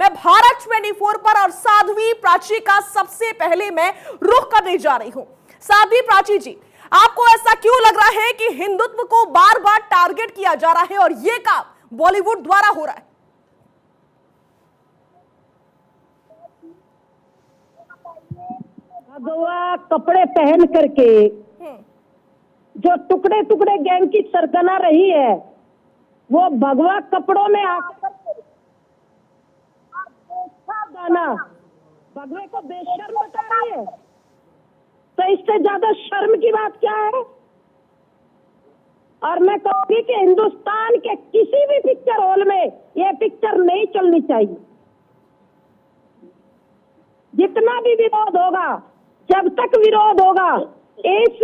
मैं भारत 24 पर और साध्वी प्राची का सबसे पहले मैं रुख करने जा रही हूं। साध्वी प्राची जी, आपको ऐसा क्यों लग रहा है कि हिंदुत्व को बार बार टारगेट किया जा रहा है और यह काम बॉलीवुड द्वारा हो रहा है? भगवा कपड़े पहन करके जो टुकड़े टुकड़े गैंग की सरगना रही है, वो भगवा कपड़ों में आकर गाना भगवे को बेशर्म बता रही है। तो इससे ज्यादा शर्म की बात क्या है? और मैं कहूंगी कि हिंदुस्तान के किसी भी पिक्चर हॉल में ये पिक्चर नहीं चलनी चाहिए। जितना भी विरोध होगा, जब तक विरोध होगा, इस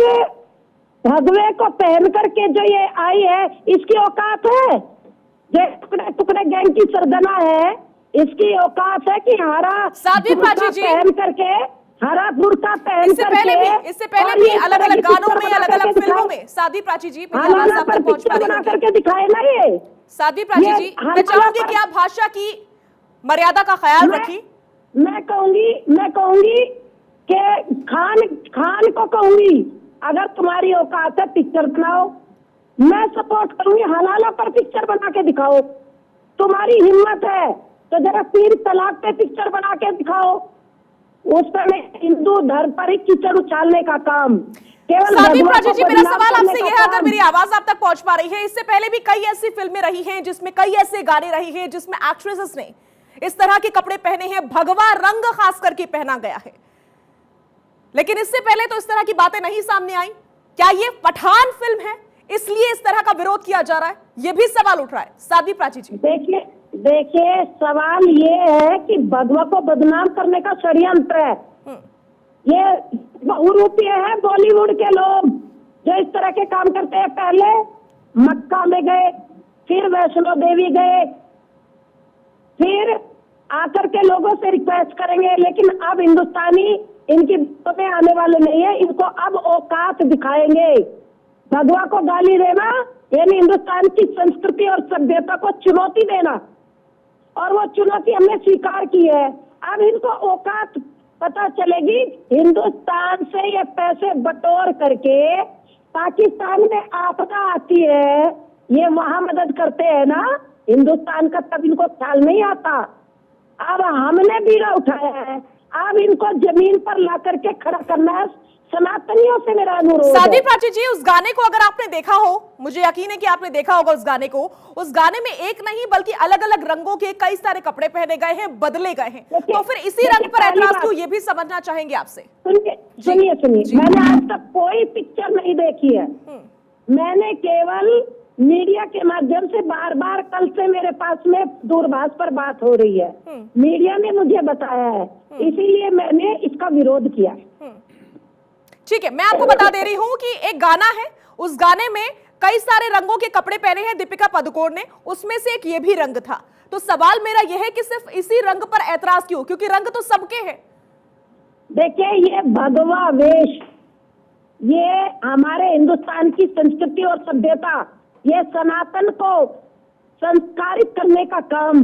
भगवे को पहन करके जो ये आई है, इसकी औकात है? जो टुकड़े टुकड़े गैंग की सरगना है, इसकी औकात है कि हरा साध्वी प्राची जी पहन करके, हरा बुर्का पहन करके, इससे पहले भी अलग अलग गानों में, अलग अलग फिल्मों में साध्वी प्राची जी बना करके दिखाए ना ये। साध्वी प्राची जी, मैं चाहूंगी कि आप भाषा की मर्यादा का ख्याल रखिए। मैं कहूंगी कि खान को कहूंगी, अगर तुम्हारी औकात है पिक्चर बनाओ, मैं सपोर्ट करूंगी। हलाला पर पिक्चर बना के दिखाओ। तुम्हारी हिम्मत है तो जरा 3 तलाक पे पिक्चर बना के दिखाओ। उस पर हिंदू धर्म पर ही कीचड़ उछालने का काम। साध्वी प्राची जी, मेरा सवाल आपसे यह है, अगर मेरी आवाज आप तक पहुंच पा रही है, इससे पहले भी कई ऐसी फिल्में रही हैं जिसमें कई ऐसे गाने रही हैं जिसमें एक्ट्रेसेस ने इस तरह के कपड़े पहने हैं, भगवा रंग खास करके पहना गया है, लेकिन इससे पहले तो इस तरह की बातें नहीं सामने आई। क्या ये पठान फिल्म है इसलिए इस तरह का विरोध किया जा रहा है? ये भी सवाल उठ रहा है। साध्वी प्राची जी, देखिए सवाल ये है कि भगवा को बदनाम करने का षड्यंत्र है। ये बहुरूपीय है बॉलीवुड के लोग जो इस तरह के काम करते हैं। पहले मक्का में गए, फिर वैष्णो देवी गए, फिर आकर के लोगों से रिक्वेस्ट करेंगे, लेकिन अब हिंदुस्तानी इनकी में आने वाले नहीं है। इनको अब औकात दिखाएंगे। भगवा को गाली देना यानी हिंदुस्तान की संस्कृति और सभ्यता को चुनौती देना, और वो चुनौती हमने स्वीकार की है। अब इनको औकात पता चलेगी। हिंदुस्तान से ये पैसे बटोर करके पाकिस्तान में आपदा आती है, ये वहां मदद करते हैं ना हिंदुस्तान का, तब इनको ख्याल नहीं आता। अब हमने बीड़ा उठाया है, अब इनको जमीन पर ला करके खड़ा करना है। सनातनियों से मेरा अनुरोध। साध्वी प्राची जी, उस गाने को अगर आपने देखा हो, मुझे यकीन है कि आपने देखा होगा उस गाने को। उस गाने में एक नहीं बल्कि अलग अलग रंगों के कई सारे कपड़े पहने गए हैं, बदले गए हैं, तो फिर इसी रंग पर ऐतराज क्यों, ये भी समझना चाहेंगे आपसे। सुनिए, मैंने आज तक कोई पिक्चर नहीं देखी है। मैंने केवल मीडिया के माध्यम से बार बार, कल से मेरे पास में दूरभाष पर बात हो रही है, मीडिया ने मुझे बताया है, इसीलिए मैंने इसका विरोध किया। ठीक है, मैं आपको बता दे रही हूं कि एक गाना है, उस गाने में कई सारे रंगों के कपड़े पहने हैं दीपिका पादुकोण ने, उसमें से एक ये भी रंग था। तो सवाल मेरा यह है कि सिर्फ इसी रंग पर ऐतराज क्यों, क्योंकि रंग तो सबके हैं। देखिए, ये भगवा वेश, ये हमारे हिंदुस्तान की संस्कृति और सभ्यता, ये सनातन को संस्कारित करने का काम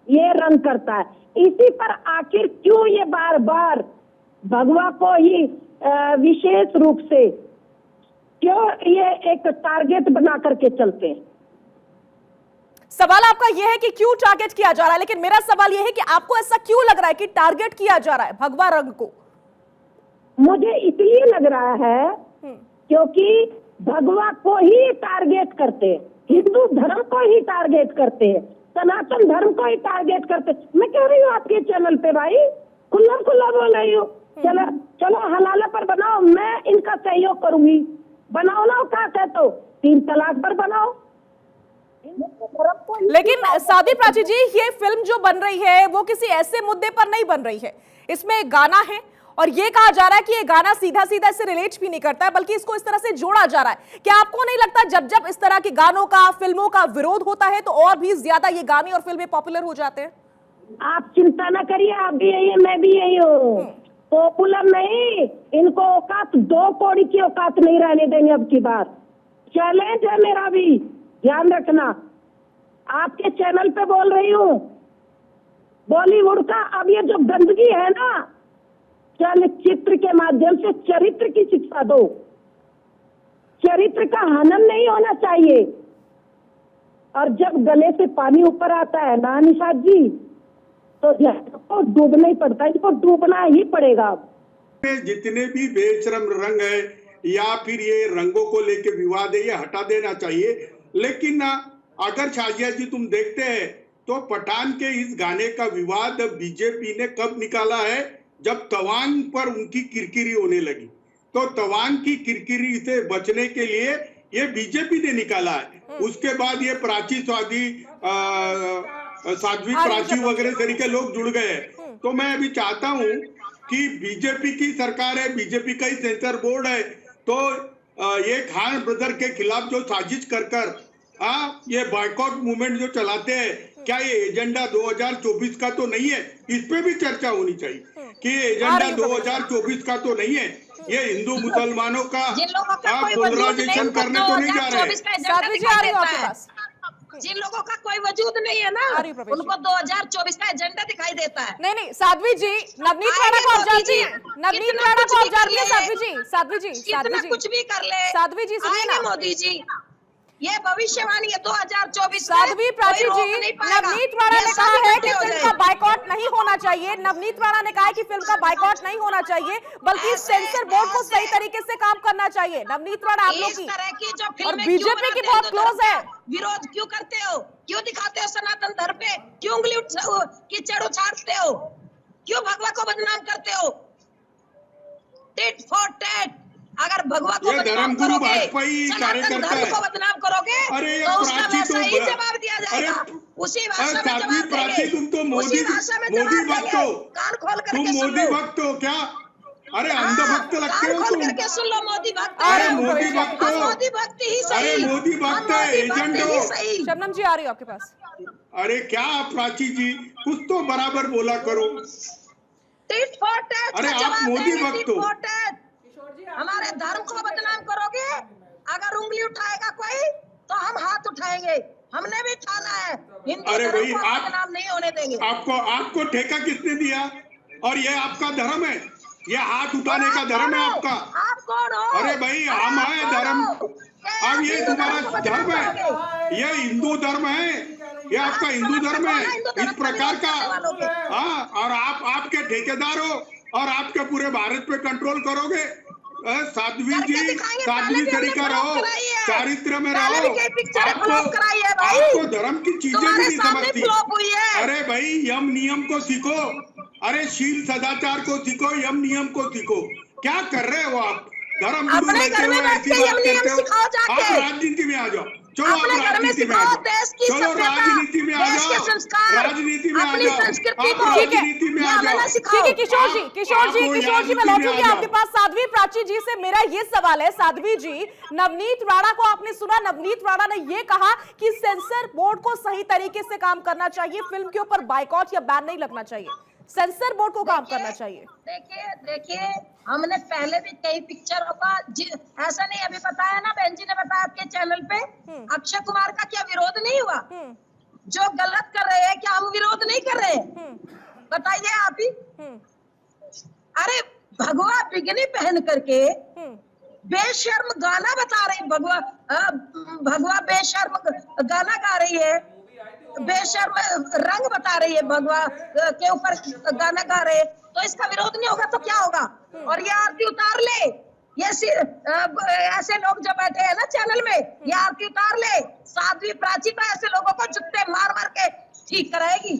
ये रंग करता है। इसी पर आखिर क्यों ये बार बार भगवा को ही विशेष रूप से क्यों ये एक टारगेट बना करके चलते हैं? सवाल आपका यह है कि क्यों टारगेट किया जा रहा है, लेकिन मेरा सवाल यह है कि आपको ऐसा क्यों लग रहा है कि टारगेट किया जा रहा है भगवा रंग को? मुझे इसलिए लग रहा है क्योंकि भगवा को ही टारगेट करते हैं, हिंदू धर्म को ही टारगेट करते हैं, सनातन धर्म को ही टारगेट करते हैं। मैं कह रही हूँ आपके चैनल पे भाई, खुला बोल रही हूँ, चलो हलाला पर बनाओ, मैं इनका सहयोग करूंगी। बनाओ ना, औकात है तो 3 तलाक पर बनाओ। लेकिन साध्वी प्राची जी, ये फिल्म जो बन रही है वो किसी ऐसे मुद्दे पर नहीं बन रही है। इसमें एक गाना है और ये कहा जा रहा है कि ये गाना सीधा सीधा इससे रिलेट भी नहीं करता है, बल्कि इसको इस तरह से जोड़ा जा रहा है। क्या आपको नहीं लगता जब जब इस तरह के गानों का, फिल्मों का विरोध होता है तो और भी ज्यादा ये गाने और फिल्में पॉपुलर हो जाते हैं? आप चिंता ना करिए, आप भी यही है, मैं भी यही हूँ। पॉपुलर नहीं, इनको औकात, 2 कौड़ी की औकात नहीं रहने देंगे अब की बार। चैलेंज है मेरा भी, ध्यान रखना। आपके चैनल पे बोल रही हूँ, बॉलीवुड का अब ये जो गंदगी है ना, चलचित्र के माध्यम से चरित्र की शिक्षा दो। चरित्र का हनन नहीं होना चाहिए। और जब गले से पानी ऊपर आता है ना निषाद जी, तो इसको डूबना ही पड़ता है, इसको डूबना ही पड़ेगा। जितने भी बेशरम रंग है या फिर ये रंगों को लेके विवाद है, ये हटा देना चाहिए। लेकिन अगर शाजिया जी तुम देखते हैं तो पठान के इस गाने का विवाद बीजेपी ने कब निकाला है, जब तवांग पर उनकी किरकिरी होने लगी। तो तवांग की किरकिरी से बचने के लिए ये बीजेपी ने निकाला है। उसके बाद ये साध्वी प्राची वगैरह तरीके लोग जुड़ गए। तो मैं अभी चाहता हूँ कि बीजेपी की सरकार है, बीजेपी का ही सेंसर बोर्ड है, तो ये खान ब्रदर के खिलाफ जो साजिश कर ये बॉयकॉट मूवमेंट जो चलाते हैं, क्या ये एजेंडा 2024 का तो नहीं है? इस पे भी चर्चा होनी चाहिए कि एजेंडा 2024 का तो नहीं है। ये हिंदू मुसलमानों का पोलराइजेशन करने तो नहीं जा रहे। जिन लोगों का कोई वजूद नहीं है ना, उनको 2024 का एजेंडा दिखाई देता है। नहीं साध्वी जी, नवनीत राणा को आप जानती हैं? नवनीत राणा को आप जानती हैं? साध्वी जी कितना कुछ भी कर ले, साध्वी जी सुनिए ना, मोदी जी ये भविष्यवाणी है 2024 साध्वी प्राची जी, नवनीत राणा ने कहा है कि फिल्म का बायकॉट नहीं होना चाहिए। नवनीत राणा ने कहा है कि फिल्म का बायकॉट नहीं होना चाहिए, बल्कि सेंसर बोर्ड को सही तरीके से काम करना चाहिए। नवनीत राणा आप लोग की और बीजेपी की बहुत क्लोज है। विरोध क्यों करते हो? क्यों दिखाते हो सनातन धर्म पे? क्यों उंगली कीचड़ उछालते हो? क्यों भगवा को बदनाम करते हो? Tit for tat. अगर भगवा को बदनाम करोगे, सनातन धर्म को बदनाम करोगे, तो उसका वैसा ही जवाब दिया जाएगा। उसी भाषा में जवाब देंगे। तुम तो मोदी भक्त हो, कान खोल करके तुम मोदी भक्त हो क्या? अरे अंधभक्त लगते हो तुम। करके सुन लो, मोदी भक्त। अरे मोदी भक्त हो, मोदी भक्त ही सही। अरे मोदी भक्त है, एजेंट हो। शबनम जी आ रही हो आपके पास। अरे क्या प्राची जी, कुछ तो बराबर बोला करो। Tit for tat. अरे आप मोदी भक्त हो। हमारे धर्म को बदनाम करोगे, अगर उंगली उठाएगा कोई तो हम हाथ उठाएंगे। हमने भी ठाना है, हिंदू धर्म को बदनाम नहीं होने देंगे। आपको ठेका किसने दिया? और ये आपका धर्म है? ये हाथ उठाने का धर्म है आपका? आप कौन हो? अरे भाई हम है धर्म। अब ये तुम्हारा धर्म है, ये हिंदू धर्म है, ये आपका हिंदू धर्म है इस प्रकार का। हाँ, और आप आपके ठेकेदार हो और आपके पूरे भारत पे कंट्रोल करोगे। साध्वी जी, साध्वी तरीका रहो, चारित्र में रहो। आपको धर्म की चीजें भी नहीं समझती। अरे भाई यम नियम को सीखो, अरे शील सदाचार को सीखो, यम नियम को सीखो। क्या कर रहे हो आप? धर्म गुरु रहते हुए ऐसी बात करते हो। आप राजनीति में आ जाओ, चलो आप राजनीति में आ जाओ, चलो राजनीति में आ जाओ, राजनीति में आ जाओ, आप राजनीति में आ जाओ। ठीक है किशोर जी मैं लौटूंगी आपके पास। साध्वी प्राची जी से मेरा ये सवाल है, साध्वी जी, नवनीत राणा को आपने सुना, नवनीत राणा ने ये कहा कि सेंसर बोर्ड को सही तरीके से काम करना चाहिए, फिल्म के ऊपर बायकॉट या बैन नहीं लगना चाहिए, सेंसर बोर्ड को काम करना चाहिए। देखिए हमने पहले भी कई पिक्चरों का ऐसा नहीं, अभी बताया ना, बहन जी ने बताया आपके चैनल पे, अक्षय कुमार का क्या विरोध नहीं हुआ? जो गलत कर रहे हैं क्या हम विरोध नहीं कर रहे? बताइए आप ही। अरे भगवा बिगनी पहन करके बेशर्म गाना बता रही, भगवा बेशर्म गाना गा रही है, बेशर्म रंग बता रही है, भगवा के ऊपर गाना गा रहे, तो इसका विरोध नहीं होगा तो क्या होगा? और ये आरती उतार ले, ये ऐसे लोग जो बैठे हैं ना चैनल में, ये आरती उतार ले, साध्वी प्राची तो ऐसे लोगों को जुत्ते मार मार के ठीक कराएगी।